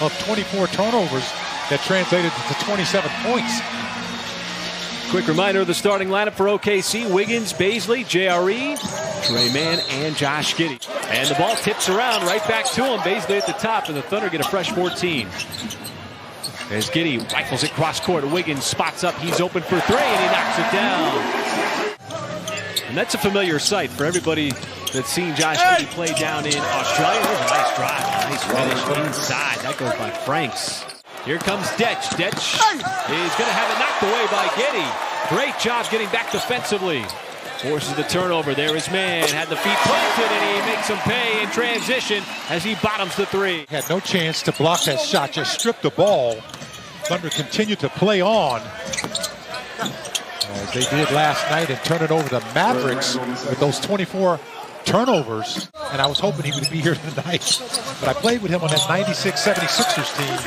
of 24 turnovers that translated to 27 points. Quick reminder of the starting lineup for OKC: Wiggins, Bazley, JRE, Trey Mann, and Josh Giddey. And the ball tips around right back to him. Bazley at the top, and the Thunder get a fresh 14. As Giddey rifles it cross court, Wiggins spots up. He's open for three, and he knocks it down. And that's a familiar sight for everybody that's seen Josh Giddey play down in Australia. There's a nice drive, nice finish inside. That goes by Franks. Here comes Detch. Detch is going to have it knocked away by Giddey. Great job getting back defensively. Forces the turnover. There is Mann. Had the feet planted, and he makes him pay in transition as he bottoms the three. Had no chance to block that shot. Just stripped the ball. Thunder continued to play on, as they did last night, and turn it over to the Mavericks with those 24 turnovers. And I was hoping he would be here tonight. But I played with him on that 96 76ers team.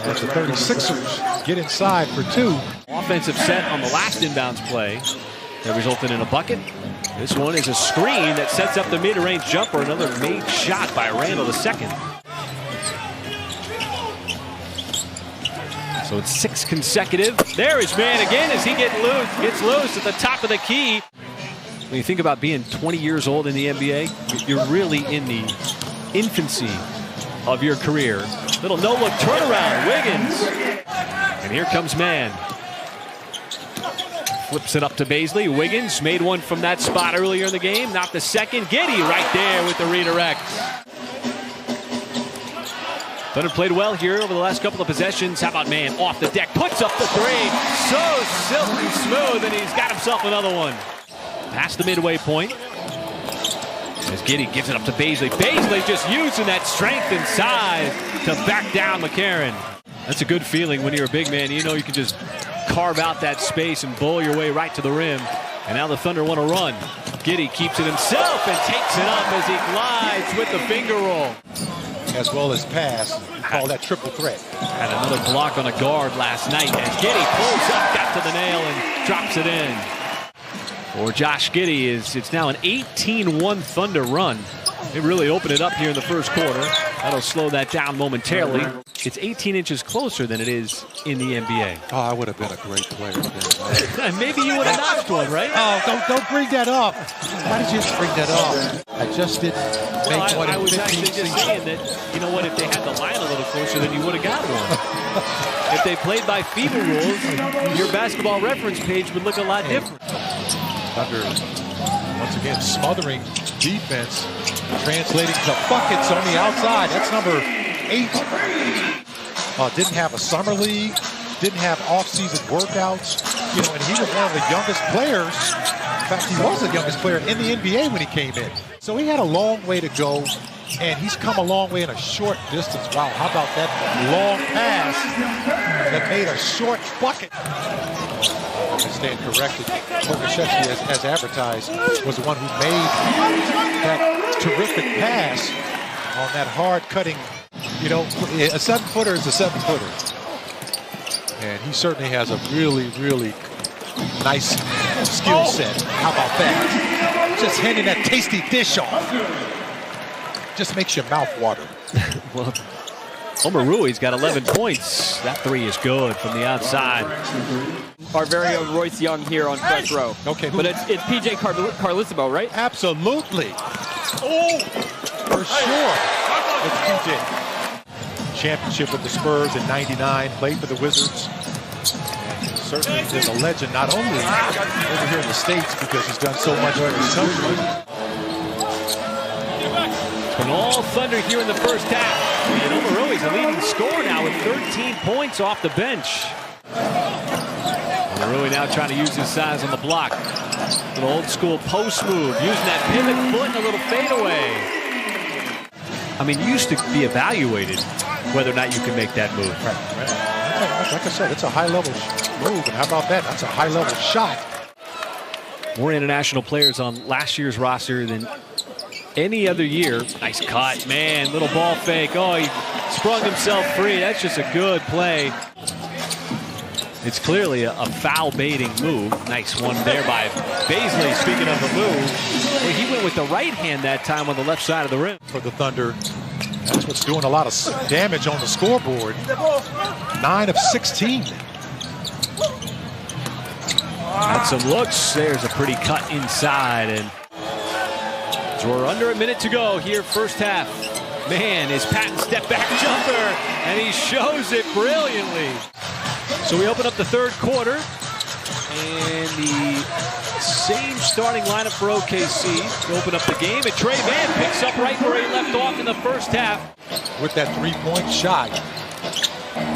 As the 36ers get inside for two. Offensive set on the last inbounds play that resulted in a bucket. This one is a screen that sets up the mid-range jumper. Another made shot by Randall II. So it's 6 consecutive. There is Mann again as he gets loose at the top of the key. When you think about being 20 years old in the NBA, you're really in the infancy of your career. Little no-look turnaround, Wiggins. And here comes Mann. Flips it up to Bazley. Wiggins made one from that spot earlier in the game. Not the second. Giddey right there with the redirect. Thunder played well here over the last couple of possessions. How about Mann off the deck? Puts up the three. So silky smooth, and he's got himself another one. Past the midway point. As Giddey gives it up to Bazley. Bazley just using that strength and size to back down McCarron. That's a good feeling when you're a big man. You know you can just carve out that space and bowl your way right to the rim. And now the Thunder want to run. Giddey keeps it himself and takes it up as he glides with the finger roll. As well as pass. Call that triple threat. Had another block on a guard last night as Giddey pulls up, got to the nail, and drops it in. For Josh Giddey, it's now an 18-1 Thunder run. They really opened it up here in the first quarter. That'll slow that down momentarily. It's 18 inches closer than it is in the NBA. Oh, I would have been a great player. Maybe you would have notched one, right? Oh, don't bring that up. Why did you just bring that up? I just didn't make one in 15 seasons. I was actually just saying that, you know what, if they had the line a little closer, then you would have got one. If they played by FIBA rules, your basketball reference page would look a lot different. Thunder, once again, smothering defense, translating to buckets on the outside. That's number 8. Didn't have a summer league, didn't have off-season workouts, and he was one of the youngest players. In fact, he was the youngest player in the NBA when he came in. So he had a long way to go, and he's come a long way in a short distance. Wow, how about that long pass that made a short bucket? I stand corrected. Kokoszewski, as advertised, was the one who made that terrific pass on that hard-cutting. A 7-footer is a 7-footer. And he certainly has a really, really nice skill set. How about that? Just handing that tasty dish off. Just makes your mouth water. Well, Omorui's got 11 points. That three is good from the outside. Our very own Royce Young here on Fresh Row. Okay, but it's PJ Carlissimo, right? Absolutely. Oh, for sure. It's PJ. Championship with the Spurs in '99. Played for the Wizards. And certainly is a legend, not only over here in the States because he's done so much for his country. And all Thunder here in the first half. And Omorui's a leading scorer now with 13 points off the bench. Omoruyi now trying to use his size on the block. An old school post move, using that pivot foot and a little fadeaway. I mean, you used to be evaluated whether or not you can make that move. Right. Like I said, it's a high-level move, and how about that? That's a high-level shot. More international players on last year's roster than any other year. Nice cut, man, little ball fake. Oh, he sprung himself free. That's just a good play. It's clearly a foul-baiting move. Nice one there by Bazley. Speaking of the move, well, he went with the right hand that time on the left side of the rim. For the Thunder, That's what's doing a lot of damage on the scoreboard. 9 of 16. Had some looks. There's a pretty cut inside. And so we're under a minute to go here, first half. Man, his patent step back jumper, and he shows it brilliantly. So we open up the third quarter, and the same starting lineup for OKC to open up the game. And Tre Mann picks up right where he left off in the first half. With that three-point shot.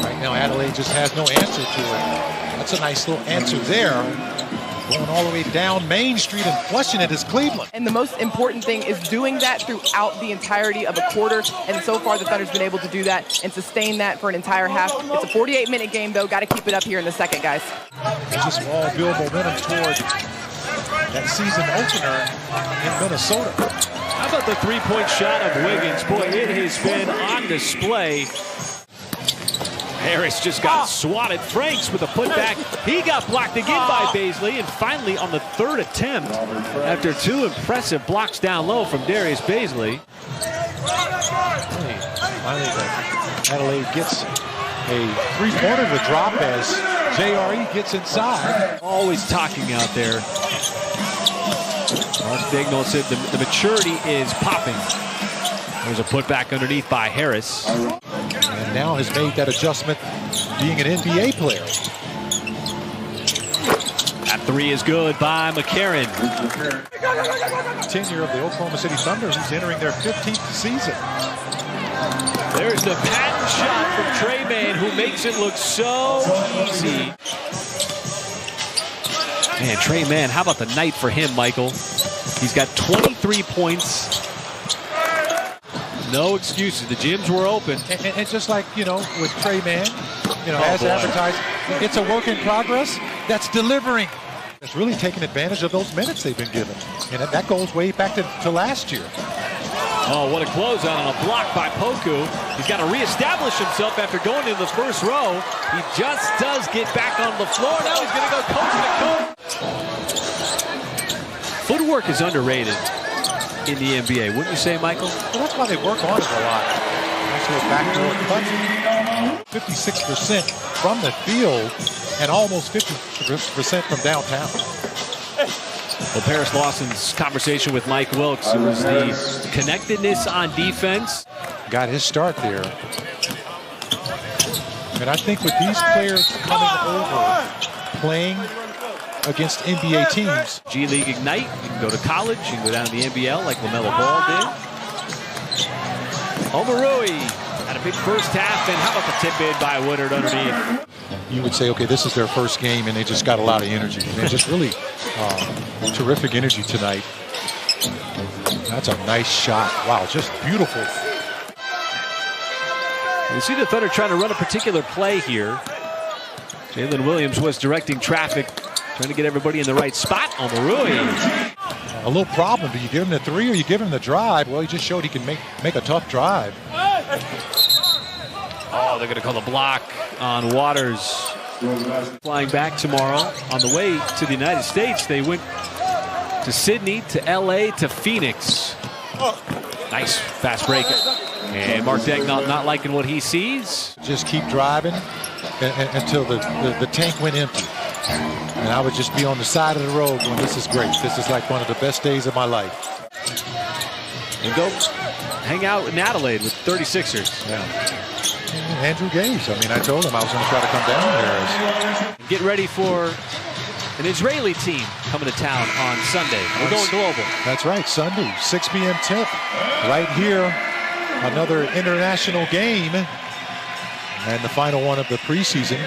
Right now, Adelaide just has no answer to it. That's a nice little answer there. Going all the way down Main Street and flushing it is Cleveland. And the most important thing is doing that throughout the entirety of a quarter. And so far, the Thunder's been able to do that and sustain that for an entire half. It's a 48-minute game, though. Got to keep it up here in the second, guys. They just all build momentum toward that season opener in Minnesota. How about the three-point shot of Wiggins? Boy, it has been on display. Harris just got swatted. Franks with a putback. He got blocked again by Bazley. And finally, on the third attempt, after two impressive blocks down low from Darius Bazley. Finally, Adelaide gets a three-pointer to drop as JRE gets inside. Always talking out there. Mark Daigneault said the maturity is popping. There's a putback underneath by Harris. And now has made that adjustment being an NBA player. That three is good by McCarron. Tenure of the Oklahoma City Thunder, who's entering their 15th season. There's the patent shot from Tre Mann, who makes it look so easy. Man, Tre Mann, how about the night for him, Michael? He's got 23 points. No excuses. The gyms were open. And just like, with Tre Mann, as advertised, it's a work in progress that's delivering. It's really taking advantage of those minutes they've been given. And that goes way back to last year. Oh, what a closeout on a block by Poku. He's got to reestablish himself after going into the first row. He just does get back on the floor. Now he's going to go coast to coast. Footwork is underrated in the NBA, wouldn't you say, Michael? Well, that's why they work on it a lot. Also a backdoor cut. 56% from the field and almost 50% from downtown. Well, Paris Lawson's conversation with Mike Wilkes, it was the connectedness on defense. Got his start there. And I think with these players coming over, playing against NBA teams. G League Ignite, you can go to college, you can go down to the NBL like LaMelo Ball did. Omarui had a big first half, and how about the tip in by Woodard underneath? You would say, okay, this is their first game, and they just got a lot of energy. And just really terrific energy tonight. That's a nice shot. Wow, just beautiful. You see the Thunder trying to run a particular play here. Jalen Williams was directing traffic, trying to get everybody in the right spot. Omarui. A little problem. Do you give him the three or you give him the drive? Well, he just showed he can make a tough drive. Oh, they're going to call the block on Waters. Flying back tomorrow on the way to the United States. They went to Sydney, to LA, to Phoenix. Nice fast break. And Mark Daigneault not liking what he sees. Just keep driving until the tank went empty. And I would just be on the side of the road going, this is great. This is like one of the best days of my life. And go hang out in Adelaide with 36ers. Yeah. Andrew Gaze. I mean, I told him I was going to try to come down there. Get ready for an Israeli team coming to town on Sunday. We're going global. That's right. Sunday, 6 p.m. tip. Right here, another international game. And the final one of the preseason.